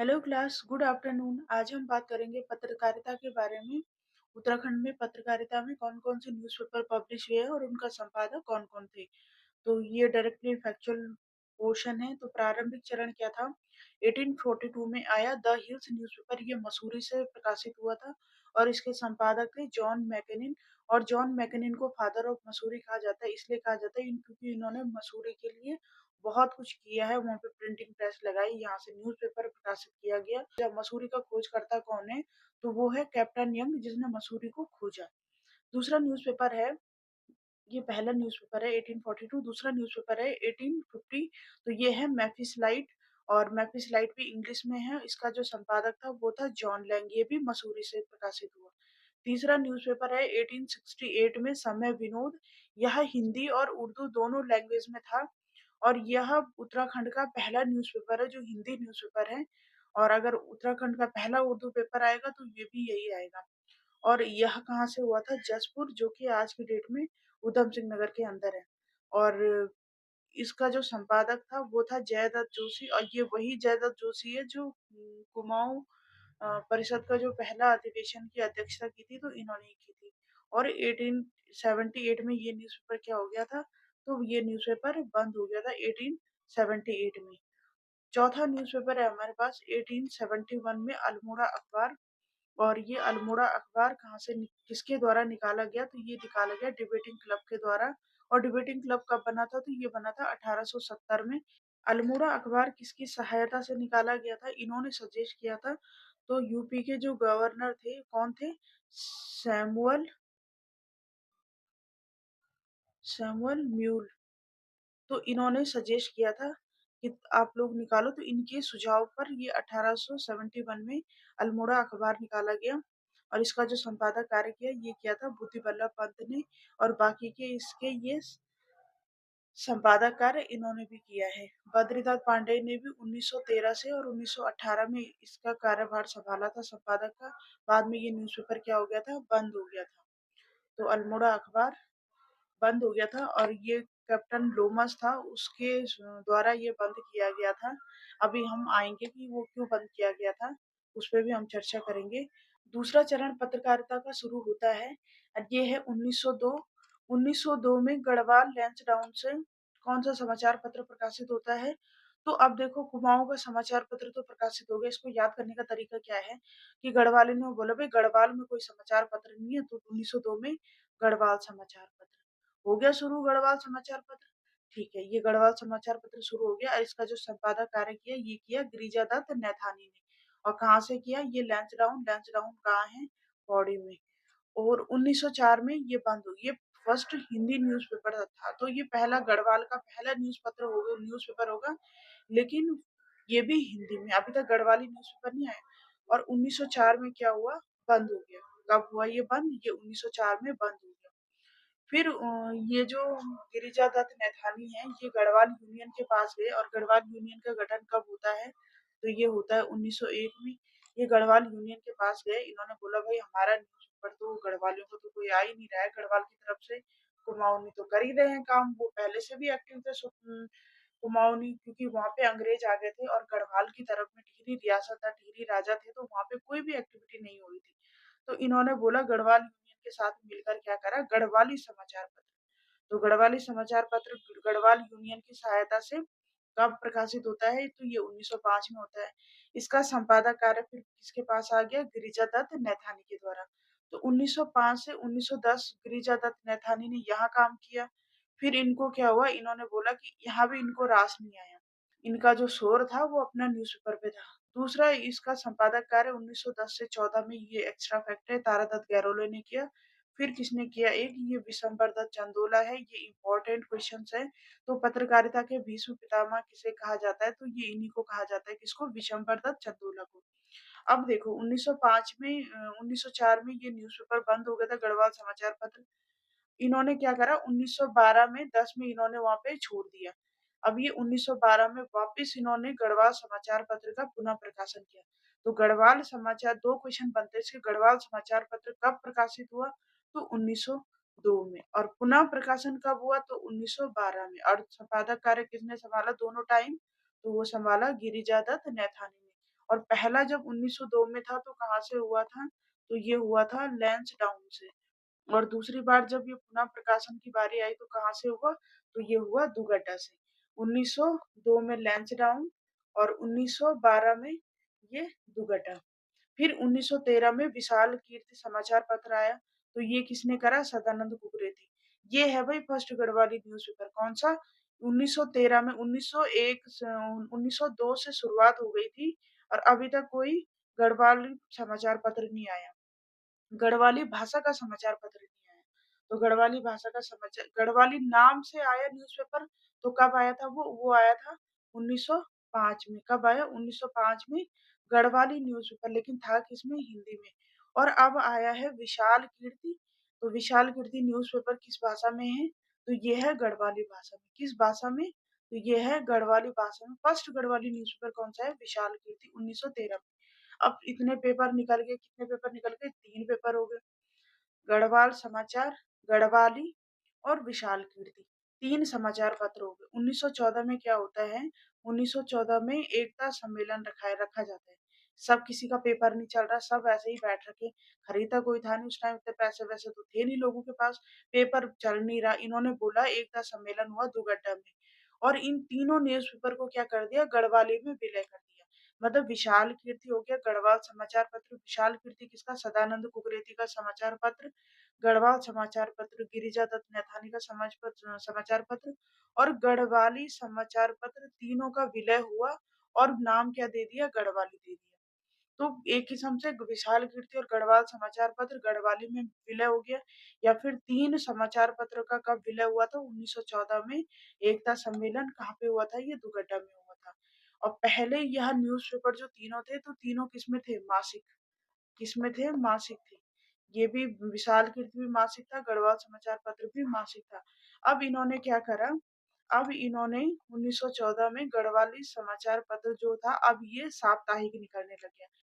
Hello class, good afternoon. आज हम बात करेंगे पत्रकारिता के बारे में। उत्तराखंड में पत्रकारिता में कौन कौन से न्यूज़पेपर पब्लिश हुए हैं और उनका संपादक कौन कौन थे। तो ये डायरेक्टली फैक्चुअल पोर्शन है। तो प्रारंभिक चरण क्या था? 1842 में आया द हिल्स न्यूज़पेपर। ये मसूरी से प्रकाशित हुआ था और इसके संपादक थे जॉन मैकेनिन। और जॉन मैकेनिन को फादर ऑफ मसूरी कहा जाता है, इसलिए कहा जाता है क्योंकि इन्होंने मसूरी के लिए बहुत कुछ किया है। वहाँ पे प्रिंटिंग प्रेस लगाई, यहाँ से न्यूज़पेपर प्रकाशित किया गया। जब मसूरी का खोजकर्ता कौन है? तो वो है कैप्टन यंग, जिसने मसूरी को खोजा। दूसरा न्यूज़पेपर है, ये पहला न्यूज़पेपर है 1842। दूसरा न्यूज़पेपर है 1850। तो ये है मैफिस लाइट, और मैफिस लाइट भी इंग्लिश में है। इसका जो संपादक था वो था जॉन लैंग, ये भी मसूरी से प्रकाशित हुआ। तीसरा न्यूज़पेपर है 1868 में समय विनोद। यह हिंदी और उर्दू दोनों लैंग्वेज में था, और यह उत्तराखंड का पहला न्यूज़पेपर है जो हिंदी न्यूज़पेपर है। और अगर उत्तराखंड का पहला उर्दू पेपर आएगा तो ये भी यही आएगा। और यह कहाँ से हुआ था? जसपुर, जो कि आज की डेट में ऊधम सिंह नगर के अंदर है। और इसका जो संपादक था वो था जयदत्त जोशी, और ये वही जयदत्त जोशी है जो कुमाऊं परिषद का जो पहला अधिवेशन की अध्यक्षता की थी, तो इन्होंने ही की थी। और 1878 में ये न्यूज़पेपर क्या हो गया था? तो ये न्यूज़पेपर बंद हो गया था 1878 में। चौथा न्यूज़पेपर है हमारे पास 1871 में अल्मोड़ा अखबार। और ये अल्मोड़ा अखबार कहाँ से किसके द्वारा निकाला गया? तो ये निकाला गया डिबेटिंग क्लब के द्वारा। और डिबेटिंग क्लब कब बना था? तो ये बना था 1870 में। अल्मोड़ा अखबार किसकी सहायता से निकाला गया था? इन्होंने सजेस्ट किया था। तो यूपी के जो गवर्नर थे, कौन थे? Samuel Samuel mule. तो इन्होंने सजेस्ट किया था कि आप लोग निकालो। तो इनके सुझाव पर ये 1871 में अल्मोड़ा अखबार निकाला गया। और इसका जो संपादक कार्य किया, ये किया था बुद्धि बल्लभ पंत ने। और बाकी के इसके ये संपादक कार्य इन्होंने भी किया है। बद्रीनाथ पांडेय ने भी 1913 से और 1918 में इसका कार्यभार संभाला था संपादक का। बाद में ये न्यूज़पेपर क्या हो गया था? बंद हो गया था। तो अल्मोड़ा अखबार बंद हो गया था, और ये कैप्टन लोमस था, उसके द्वारा ये बंद किया गया था। अभी हम आएंगे कि वो क्यों बंद किया गया था, उस पर भी हम चर्चा करेंगे। दूसरा चरण पत्रकारिता का शुरू होता है, और ये है 1902। 1902 में गढ़वाल लैंसडाउन से कौन सा समाचार पत्र प्रकाशित होता है? तो अब देखो, कुमाऊं का समाचार पत्र तो प्रकाशित हो गया। इसको याद करने का तरीका क्या है कि गढ़वाली ने बोला भाई गढ़वाल में कोई समाचार पत्र नहीं है, तो 1902 में गढ़वाल समाचार पत्र हो गया शुरू। गढ़वाल समाचार पत्र, ठीक है, ये गढ़वाल समाचार पत्र शुरू हो गया। और इसका जो संपादक कार्य किया, ये किया गिरिजा दत्त नैथानी ने। और कहाँ से किया? ये लैंसडाउन कहाँ है? पौड़ी में। और 1904 में ये बंद हो गई। ये फर्स्ट हिंदी न्यूज़पेपर था, तो ये पहला गढ़वाल का पहला न्यूज़पेपर होगा, लेकिन ये भी हिंदी में। अभी तक गढ़वाली न्यूज़पेपर नहीं आया। और 1904 में क्या हुआ? बंद हो गया। कब हुआ ये बंद? ये 1904 में बंद हो गया। फिर ये जो गिरिजा दत्त नैथानी है, ये गढ़वाल यूनियन के पास गए। और गढ़वाल यूनियन का गठन कब होता है? तो ये होता है 1901 में। ये गढ़वाल यूनियन के पास गए, इन्होंने बोला भाई हमारा न्यूज़पेपर तो गढ़वालियों को तो कोई आ ही नहीं रहा है गढ़वाल की तरफ से। कुमाऊनी तो कर ही रहे हैं काम, वो पहले से भी एक्टिव थे कुमाऊनी, क्योंकि वहां पे अंग्रेज आ गए थे और गढ़वाल की तरफ में टिहरी रियासत था, टिहरी राजा थे, तो वहां पे कोई भी एक्टिविटी नहीं हो रही थी। तो इन्होंने बोला गढ़वाल यूनियन के साथ मिलकर क्या करा? गढ़वाली समाचार पत्र। तो गढ़वाली समाचार पत्र गढ़वाल यूनियन की सहायता से कब प्रकाशित होता है? तो ये 1905 में होता है। इसका संपादक कार्य फिर किसके पास आ गया? गिरिजा दत्त नैथानी के द्वारा। तो 1905 से 1910 गिरिजा दत्त नैथानी ने यहाँ काम किया। फिर इनको क्या हुआ? इन्होंने बोला कि यहाँ भी इनको रास नहीं आया। इनका जो शोर था वो अपना न्यूज़पेपर पे था। दूसरा, इसका संपादक कार्य 1910 से 14 में, ये एक्स्ट्रा फैक्ट है, तारादत्त गैरोले ने किया। फिर किसने किया? एक ये विशंबर दत्त चंदोला है। ये इंपॉर्टेंट क्वेश्चन है। तो पत्रकारिता के भीष्म पितामह किसे कहा जाता है? तो ये इन्हीं को कहा जाता है। किसको? विशंबर दत्त चंदोला को। अब देखो 1905 में 1904 में ये न्यूज़पेपर बंद हो गया था, गढ़वाल समाचार पत्र। इन्होंने क्या करा? 1912 में 10 में इन्होंने वहां पे छोड़ दिया। अब ये 1912 में वापस इन्होंने गढ़वाल समाचार पत्र का पुनः प्रकाशन किया। तो गढ़वाल समाचार, दो क्वेश्चन बनते हैं इसके, गढ़वाल समाचार पत्र कब प्रकाशित हुआ? तो 1902 में। और पुनः प्रकाशन कब हुआ? तो 1912 में। और संपादक कार्य किसने संभाला दोनों टाइम? तो वो संभाला गिरिजा दत्त नैथानी ने। और पहला जब 1902 में था तो कहाँ से हुआ था? तो ये हुआ था लैंसडाउन से। और दूसरी बार जब ये पुनः प्रकाशन की बारी आई तो कहाँ से हुआ? तो ये हुआ दुगड्डा से। 1902 में लैंसडाउन और 1912 में ये दुगड्डा। फिर 1913 में विशाल कीर्ति समाचार पत्र आया, तो ये किसने करा? सदानंद कुकरेती। ये है भाई फर्स्ट गढ़वाली न्यूज़पेपर। कौन सा? 1913 में। 1901 1902 से शुरुआत हो गई थी और अभी तक कोई गढ़वाली समाचार पत्र नहीं आया। गढ़वाली भाषा का समाचार पत्र नहीं आया। तो गढ़वाली भाषा का समाचार, गढ़वाली नाम से आया न्यूज़पेपर, तो कब आया था वो आया था 1905 में। कब आया? 1905 में गढ़वाली न्यूज़पेपर, लेकिन था किसमें? हिंदी में। और अब आया है विशाल कीर्ति। तो विशाल कीर्ति न्यूज़पेपर किस भाषा में है? तो ये है गढ़वाली भाषा में। किस भाषा में? तो ये है गढ़वाली भाषा में। फर्स्ट गढ़वाली न्यूज़पेपर कौन सा है? विशाल कीर्ति 1913 में। अब इतने पेपर निकल गए, कितने पेपर निकल गए? 3 पेपर हो गए। गढ़वाल समाचार, गढ़वाली और विशाल कीर्ति, 3 समाचार पत्र हो गए। 1914 में क्या होता है? 1914 में एकता सम्मेलन रखा जाता है। सब किसी का पेपर नहीं चल रहा, सब ऐसे ही बैठ रखे। खरीदा कोई था नहीं उस टाइम, इतने पैसे वैसे तो थे नहीं लोगों के पास, पेपर चल नहीं रहा। इन्होंने बोला एकता सम्मेलन हुआ दुगड्डा में, और इन तीनों न्यूज़पेपर को क्या कर दिया? गढ़वाली में विलय कर दिया। मतलब विशाल कीर्ति हो गया गढ़वाल समाचार पत्र। विशाल कीर्ति किसका? सदानंद कुकरेती का समाचार पत्र। गढ़वाल समाचार पत्र गिरिजा दत्त नैथानी का समाचार पत्र। और गढ़वाली समाचार पत्र, तीनों का विलय हुआ और नाम क्या दे दिया? गढ़वाली दे दिया। तो एक किस्म से विशाल कीर्ति और गढ़वाल समाचार पत्र गढ़वाली में विलय हो गया। या फिर 3 समाचार पत्र का कब विलय हुआ था? 1914 में। एकता सम्मेलन कहाँ पे हुआ था? ये दुगड्डा में हुआ था। और पहले यह न्यूज़पेपर जो तीनों थे, तो तीनों किसमें थे? मासिक। किसमें थे? मासिक थे। ये भी विशाल कीर्ति भी मासिक था, गढ़वाल समाचार पत्र भी मासिक था। अब इन्होंने क्या करा? अब इन्होंने 1914 में गढ़वाली समाचार पत्र जो था, अब ये साप्ताहिक निकलने लग गया।